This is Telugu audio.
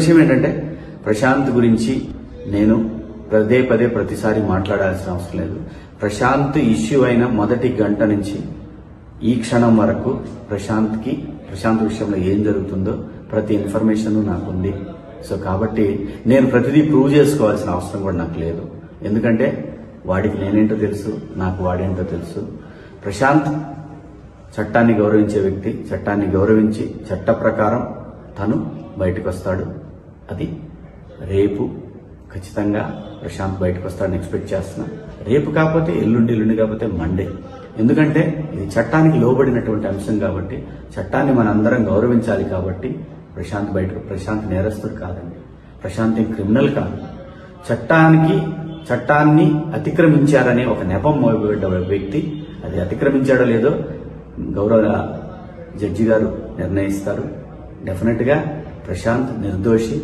విషయం ఏంటంటే ప్రశాంత్ గురించి నేను పదే పదే ప్రతిసారి మాట్లాడాల్సిన అవసరం లేదు. ప్రశాంత్ ఇష్యూ అయిన మొదటి గంట నుంచి ఈ క్షణం వరకు ప్రశాంత్ విషయంలో ఏం జరుగుతుందో ప్రతి ఇన్ఫర్మేషన్ నాకుంది. సో కాబట్టి నేను ప్రతిదీ ప్రూవ్ చేసుకోవాల్సిన అవసరం కూడా నాకు లేదు. ఎందుకంటే వాడికి నేనేంటో తెలుసు, నాకు వాడేంటో తెలుసు. ప్రశాంత్ చట్టాన్ని గౌరవించే వ్యక్తి. చట్టాన్ని గౌరవించి చట్ట ప్రకారం తను బయటకు వస్తాడు. అది రేపు ఖచ్చితంగా ప్రశాంత్ బయటకు వస్తాడని ఎక్స్పెక్ట్ చేస్తున్నా. రేపు కాకపోతే ఎల్లుండి కాకపోతే మండే. ఎందుకంటే ఇది చట్టానికి లోబడినటువంటి అంశం కాబట్టి, చట్టాన్ని మనందరం గౌరవించాలి కాబట్టి ప్రశాంత్ నేరస్తుడు కాదండి. ప్రశాంత్ క్రిమినల్ కాదు. చట్టాన్ని అతిక్రమించారనే ఒక నెపం మోయబడ్డ వ్యక్తి. అది అతిక్రమించాడో లేదో గౌరవ జడ్జి గారు నిర్ణయిస్తారు. డెఫినెట్ గా ప్రశాంత్ నిర్దోషి.